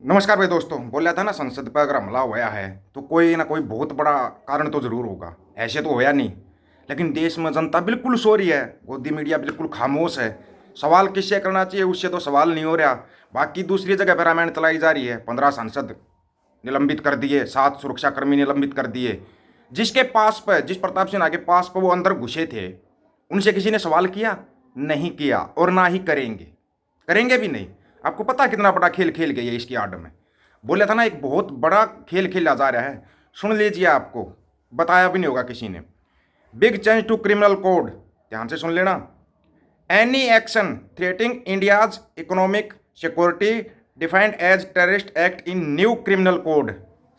नमस्कार भाई दोस्तों। बोल रहा था ना, संसद पर अगर हमला हुआ है तो कोई ना कोई बहुत बड़ा कारण तो जरूर होगा। ऐसे तो होया नहीं, लेकिन देश में जनता बिल्कुल सो रही है, गोदी मीडिया बिल्कुल खामोश है। सवाल किससे करना चाहिए उससे तो सवाल नहीं हो रहा। बाकी दूसरी जगह पर रामायण चलाई जा रही है। 15 सांसद निलंबित कर दिए, 7 सुरक्षाकर्मी निलंबित कर दिए। जिसके पास पर, जिस प्रताप सिन्हा के पास पर वो अंदर घुसे थे, उनसे किसी ने सवाल किया? नहीं किया, और ना ही करेंगे। करेंगे भी नहीं। आपको पता है कितना बड़ा खेल खेल गई है इसकी आड़ में। बोला था ना, एक बहुत बड़ा खेल खेला जा रहा है। सुन लीजिए, आपको बताया भी नहीं होगा किसी ने। Big change to criminal code, ध्यान से सुन लेना। Any action threatening India's economic security defined as terrorist act in new criminal code.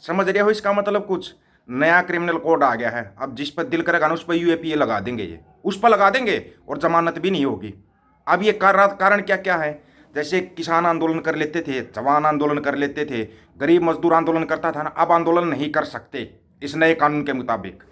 समझ रहे हो इसका मतलब? कुछ नया क्रिमिनल कोड आ गया है। अब जिस पर दिल करेगा ना उस पर यूएपीए लगा देंगे, ये उस पर लगा देंगे, और जमानत भी नहीं होगी। अब ये कारण क्या क्या है? जैसे किसान आंदोलन कर लेते थे, जवान आंदोलन कर लेते थे, गरीब मजदूर आंदोलन करता था ना, अब आंदोलन नहीं कर सकते इस नए कानून के मुताबिक।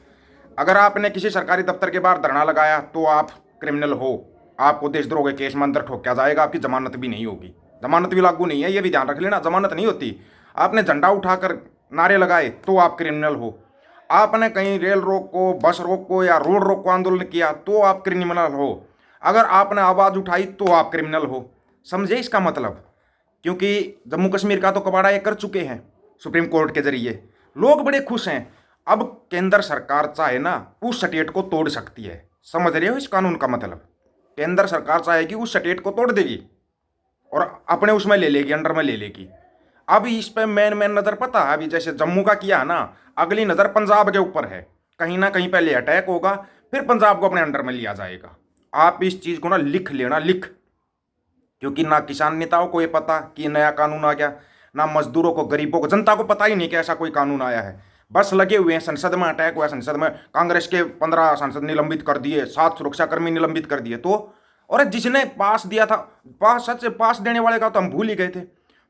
अगर आपने किसी सरकारी दफ्तर के बाहर धरना लगाया तो आप क्रिमिनल हो। आपको देशद्रोह के केस में अंदर ठोका जाएगा, आपकी जमानत भी नहीं होगी। जमानत भी लागू नहीं है, ये भी ध्यान रख लेना, जमानत नहीं होती। आपने झंडा उठाकर नारे लगाए तो आप क्रिमिनल हो। आपने कहीं रेल रोको, बस रोको या रोड रोको आंदोलन किया तो आप क्रिमिनल हो। अगर आपने आवाज़ उठाई तो आप क्रिमिनल हो। समझे इसका मतलब? क्योंकि जम्मू कश्मीर का तो कबाड़ा ये कर चुके हैं सुप्रीम कोर्ट के जरिए। लोग बड़े खुश हैं। अब केंद्र सरकार चाहे ना उस स्टेट को तोड़ सकती है। समझ रहे हो इस कानून का मतलब? केंद्र सरकार चाहेगी उस स्टेट को तोड़ देगी और अपने उसमें ले लेगी, अंडर में ले लेगी। अब इस पे मेन मेन नज़र पता है, अभी जैसे जम्मू का किया ना, अगली नज़र पंजाब के ऊपर है। कहीं ना कहीं पहले अटैक होगा, फिर पंजाब को अपने अंडर में लिया जाएगा। आप इस चीज़ को ना लिख लेना, लिख। क्योंकि ना किसान नेताओं को ये पता कि नया कानून आ गया, ना मजदूरों को, गरीबों को, जनता को पता ही नहीं कि ऐसा कोई कानून आया है। बस लगे हुए हैं। संसद में अटैक हुआ, संसद में कांग्रेस के 15 सांसद निलंबित कर दिए, 7 सुरक्षाकर्मी निलंबित कर दिए। तो और जिसने पास दिया था, पास, सच पास देने वाले का तो हम भूल ही गए थे।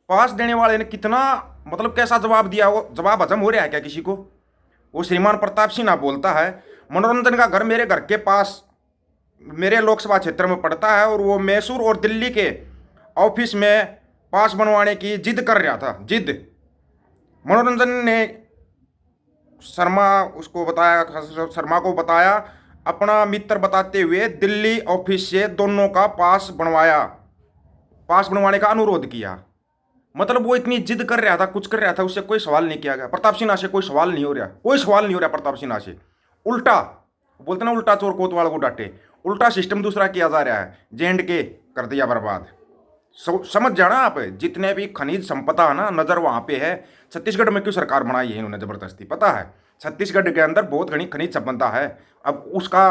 पास देने वाले ने कितना, मतलब कैसा जवाब दिया? वो जवाब हजम हो रहा है क्या किसी को? वो श्रीमान प्रताप सिन्हा बोलता है, मनोरंजन का घर मेरे घर के पास, मेरे लोकसभा क्षेत्र में पड़ता है, और वो मैसूर और दिल्ली के ऑफिस में पास बनवाने की जिद कर रहा था। जिद मनोरंजन ने शर्मा उसको बताया, शर्मा को बताया, अपना मित्र बताते हुए दिल्ली ऑफिस से दोनों का पास बनवाया, पास बनवाने का अनुरोध किया। मतलब वो इतनी जिद कर रहा था, कुछ कर रहा था, उससे कोई सवाल नहीं किया गया। प्रताप सिन्हा से कोई सवाल नहीं हो रहा, कोई सवाल नहीं हो रहा प्रताप सिन्हा से। उल्टा बोलते ना, उल्टा चोर कोतवाल को डांटे। उल्टा सिस्टम दूसरा किया जा रहा है। JNK कर दिया बर्बाद। समझ जाना आप, जितने भी खनिज संपदा है ना, नज़र वहाँ पे है। छत्तीसगढ़ में क्यों सरकार बनाई है इन्होंने ज़बरदस्ती? पता है छत्तीसगढ़ के अंदर बहुत घनी खनिज संपदा है। अब उसका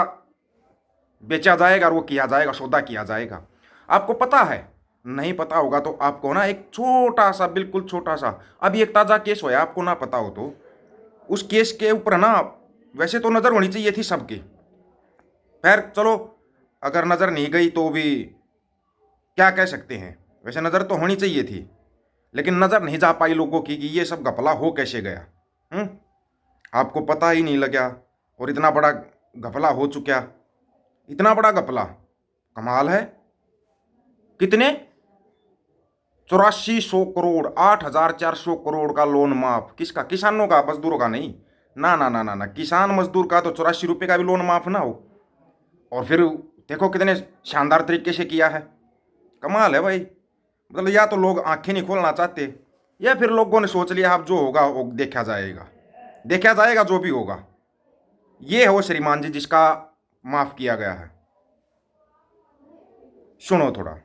बेचा जाएगा और वो किया जाएगा, सौदा किया जाएगा। आपको पता है? नहीं पता होगा तो आपको ना एक छोटा सा, बिल्कुल छोटा सा, अभी एक ताज़ा केस हुआ, आपको ना पता हो तो उस केस के ऊपर ना वैसे तो नज़र होनी चाहिए थी सबकी। खैर चलो, अगर नज़र नहीं गई तो भी क्या कह सकते हैं। वैसे नज़र तो होनी चाहिए थी, लेकिन नज़र नहीं जा पाई लोगों की कि ये सब घपला हो कैसे गया। आपको पता ही नहीं लगा, और इतना बड़ा घपला हो चुका। इतना बड़ा घपला, कमाल है। कितने? 8400 करोड़, 8400 करोड़ का लोन माफ। किसका? किसानों का, मजदूरों का नहीं। ना ना ना ना ना, किसान मजदूर का तो 84 रुपये का भी लोन माफ ना हो। और फिर देखो कितने शानदार तरीके से किया है। कमाल है भाई। मतलब या तो लोग आंखें नहीं खोलना चाहते, या फिर लोगों ने सोच लिया अब जो होगा वो देखा जाएगा, देखा जाएगा जो भी होगा। ये हो श्रीमान जी जिसका माफ किया गया है। सुनो थोड़ा।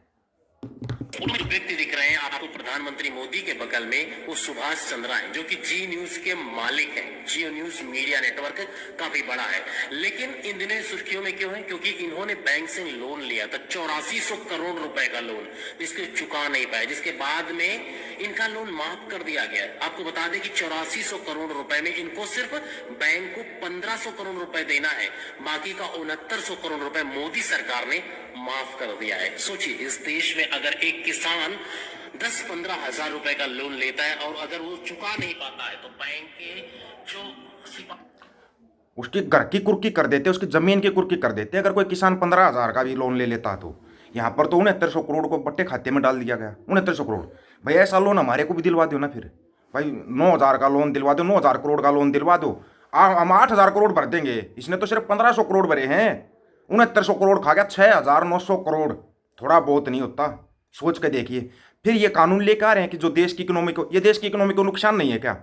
उनमें जो व्यक्ति दिख रहे हैं आपको प्रधानमंत्री मोदी के बगल में, वो सुभाष चंद्रा है, जो कि जी न्यूज के मालिक हैं। जियो न्यूज मीडिया नेटवर्क काफी बड़ा है, लेकिन इन दिनों सुर्खियों में क्यों है? क्योंकि इन्होंने बैंक से लोन लिया था, 8400 करोड़ रुपए का लोन, जिसके चुका नहीं पाए, जिसके बाद में इनका लोन माफ कर दिया गया। आपको बता दें कि 8400 करोड़ रुपए में इनको सिर्फ बैंक को 1500 करोड़ रुपए देना है, बाकी का 6900 करोड़ रुपए मोदी सरकार ने माफ कर दिया है। सोचिए, इस देश में अगर एक किसान 10-15 हजार रुपए का लोन लेता है और अगर वो चुका नहीं पाता है तो बैंक के जो उसकी घर की कुर्की कर देते, उसकी जमीन की कुर्की कर देते अगर कोई किसान 15,000 का भी लोन ले लेता तो। यहाँ पर तो 6900 करोड़ को बट्टे खाते में डाल दिया गया। 6900 करोड़ भाई ऐसा लोन हमारे को भी दिलवा दो ना फिर। भाई 9,000 का लोन दिलवा दो, 9,000 करोड़ का लोन दिलवा दो। हम 8,000 करोड़ भर देंगे, इसने तो सिर्फ 1,500 करोड़ भरे हैं। 6900 करोड़ खा गया, 6,900 करोड़ थोड़ा बहुत नहीं होता। सोच के देखिए। फिर ये कानून लेकर आ रहे हैं कि जो देश की इकोनॉमी को, ये देश की इकोनॉमी को नुकसान नहीं है क्या?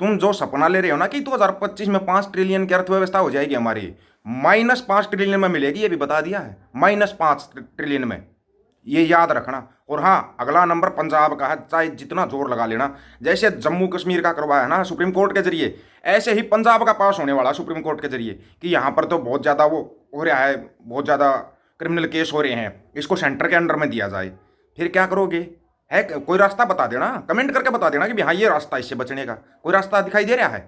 तुम जो सपना ले रहे हो ना कि 2025 में 5 ट्रिलियन की अर्थव्यवस्था हो जाएगी हमारी, -5 ट्रिलियन में मिलेगी, ये भी बता दिया है, -5 ट्रिलियन में, ये याद रखना। और हाँ, अगला नंबर पंजाब का है, चाहे जितना जोर लगा लेना। जैसे जम्मू कश्मीर का करवाया ना सुप्रीम कोर्ट के जरिए, ऐसे ही पंजाब का पास होने वाला सुप्रीम कोर्ट के जरिए कि यहाँ पर तो बहुत ज़्यादा वो हो रहा है, बहुत ज़्यादा क्रिमिनल केस हो रहे हैं, इसको सेंटर के अंडर में दिया जाए। फिर क्या करोगे? है कोई रास्ता बता देना, कमेंट करके बता देना कि हाँ ये रास्ता, इससे बचने का कोई रास्ता दिखाई दे रहा है।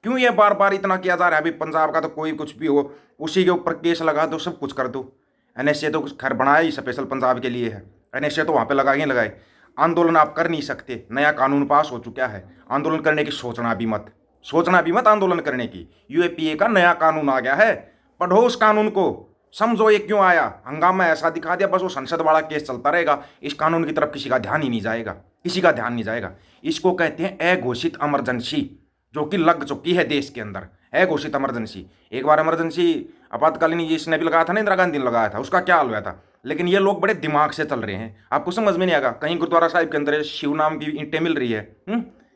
क्यों ये बार बार इतना किया जा रहा है? अभी पंजाब का तो कोई कुछ भी हो उसी के ऊपर केस लगा दो, सब कुछ कर दो। NSA तो कुछ खैर बनाया ही स्पेशल पंजाब के लिए है, NSA तो वहाँ पे लगाए ही लगाए। आंदोलन आप कर नहीं सकते, नया कानून पास हो चुका है, आंदोलन करने की सोचना भी मत आंदोलन करने की। UAPA का नया कानून आ गया है, पढ़ो उस कानून को, समझो ये क्यों आया। हंगामा ऐसा दिखा दिया, बस वो संसद वाला केस चलता रहेगा, इस कानून की तरफ किसी का ध्यान ही नहीं जाएगा, किसी का ध्यान नहीं जाएगा। इसको कहते हैं अघोषित इमरजेंसी, जो कि लग चुकी है देश के अंदर। अघोषित इमरजेंसी, एक बार इमरजेंसी आपातकालीन इसने भी लगाया था ना, इंदिरा गांधी ने लगाया था, उसका क्या हाल हुआ था। लेकिन ये लोग बड़े दिमाग से चल रहे हैं, आपको समझ में नहीं आएगा। कहीं गुरुद्वारा साहिब के अंदर शिव नाम की ईंटें मिल रही है,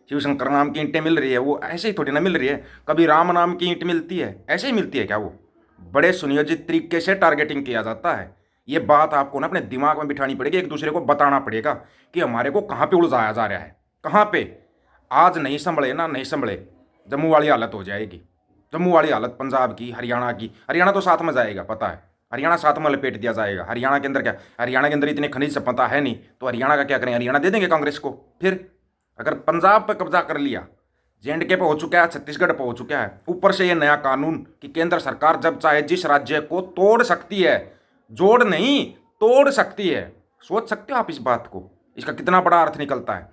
शिव शंकर नाम की ईंटें मिल रही है, वो ऐसे ही थोड़ी ना मिल रही है। कभी राम नाम की ईंट मिलती है, ऐसे ही मिलती है क्या? वो बड़े सुनियोजित तरीके से टारगेटिंग किया जाता है। ये बात आपको ना अपने दिमाग में बिठानी पड़ेगी, एक दूसरे को बताना पड़ेगा कि हमारे को कहाँ पे उलझाया जा रहा है, कहाँ पे। आज नहीं संभले ना, नहीं संभले, जम्मू वाली हालत हो जाएगी, जम्मू वाली हालत पंजाब की, हरियाणा की। हरियाणा तो साथ में जाएगा, पता है, हरियाणा साथ में लपेट दिया जाएगा। हरियाणा के अंदर क्या, हरियाणा के अंदर इतने खनिज संपदा है नहीं, तो हरियाणा का क्या करें? हरियाणा दे देंगे कांग्रेस को। फिर अगर पंजाब पर कब्जा कर लिया, JNK पे हो चुका है, छत्तीसगढ़ पे हो चुका है, ऊपर से ये नया कानून कि केंद्र सरकार जब चाहे जिस राज्य को तोड़ सकती है, जोड़ नहीं तोड़ सकती है। सोच सकते हो आप इस बात को, इसका कितना बड़ा अर्थ निकलता है?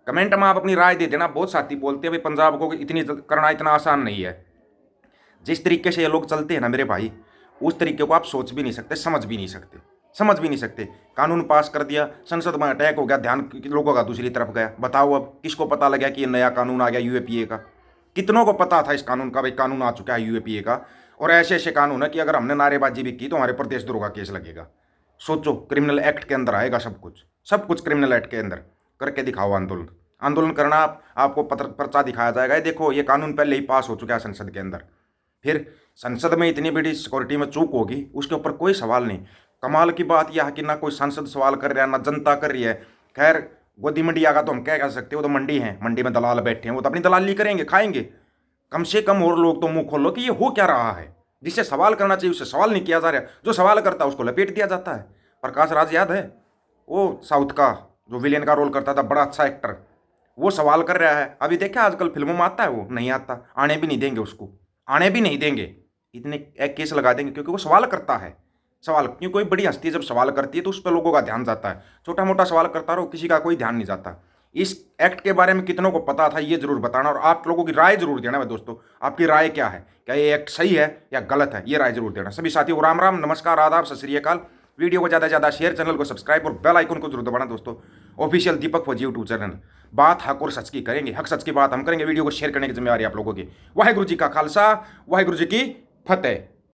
कमेंट में आप अपनी राय दे देना। बहुत साथी बोलते हैं भाई पंजाब को इतनी करना इतना आसान नहीं है। जिस तरीके से ये लोग चलते हैं ना मेरे भाई, उस तरीके को आप सोच भी नहीं सकते, समझ भी नहीं सकते। कानून पास कर दिया, संसद में अटैक हो गया, ध्यान लोगों का दूसरी तरफ गया। बताओ अब किसको पता लगा कि ये नया कानून आ गया UAPA का? कितनों को पता था इस कानून का? भाई कानून आ चुका है UAPA का, और ऐसे ऐसे कानून है कि अगर हमने नारेबाजी भी की तो हमारे पर देशद्रोह का केस लगेगा। सोचो, क्रिमिनल एक्ट के अंदर आएगा सब कुछ क्रिमिनल एक्ट के अंदर। करके दिखाओ आंदोलन करना, आपको पर्चा दिखाया जाएगा। ये देखो, ये कानून पहले ही पास हो चुका है संसद के अंदर। फिर संसद में इतनी बड़ी सिक्योरिटी में चूक होगी, उसके ऊपर कोई सवाल नहीं। कमाल की बात यह है कि ना कोई सांसद सवाल कर रहा है, ना जनता कर रही है। खैर, गोदी मंडिया का तो हम क्या कह सकते हो, वो तो मंडी है, मंडी में दलाल बैठे हैं, वो तो अपनी दलाली करेंगे, खाएंगे। कम से कम और लोग तो मुंह खोलो कि ये हो क्या रहा है। जिससे सवाल करना चाहिए उससे सवाल नहीं किया जा रहा, जो सवाल करता है उसको लपेट दिया जाता है। प्रकाश राज याद है, वो साउथ का जो विलेन का रोल करता था, बड़ा अच्छा एक्टर, वो सवाल कर रहा है। अभी देखा आजकल फिल्मों में आता है, वो नहीं आता, आने भी नहीं देंगे उसको, आने भी नहीं देंगे, इतने एक केस लगा देंगे क्योंकि वो सवाल करता है। सवाल क्यों? कोई बड़ी हस्ती जब सवाल करती है तो उस पर लोगों का ध्यान जाता है। छोटा मोटा सवाल करता रहो, किसी का कोई ध्यान नहीं जाता। इस एक्ट के बारे में कितनों को पता था ये जरूर बताना, और आप लोगों की राय जरूर देना। दोस्तों, आपकी राय क्या है? क्या ये एक्ट सही है या गलत है? ये राय जरूर देना। सभी साथियों को राम राम, नमस्कार, आदाब, सत श्री अकाल। वीडियो को ज़्यादा से ज़्यादा शेयर, चैनल को सब्सक्राइब और बेल आइकन को जरूर दबाना। दोस्तों, ऑफिशियल दीपक फौजी यूट्यूब चैनल, बात हक और सच की करेंगे, हक सच की बात हम करेंगे। वीडियो को शेयर करने की जिम्मेवारी आप लोगों की। वाहिगुरु जी का खालसा, वाहिगुरु जी की फतेह।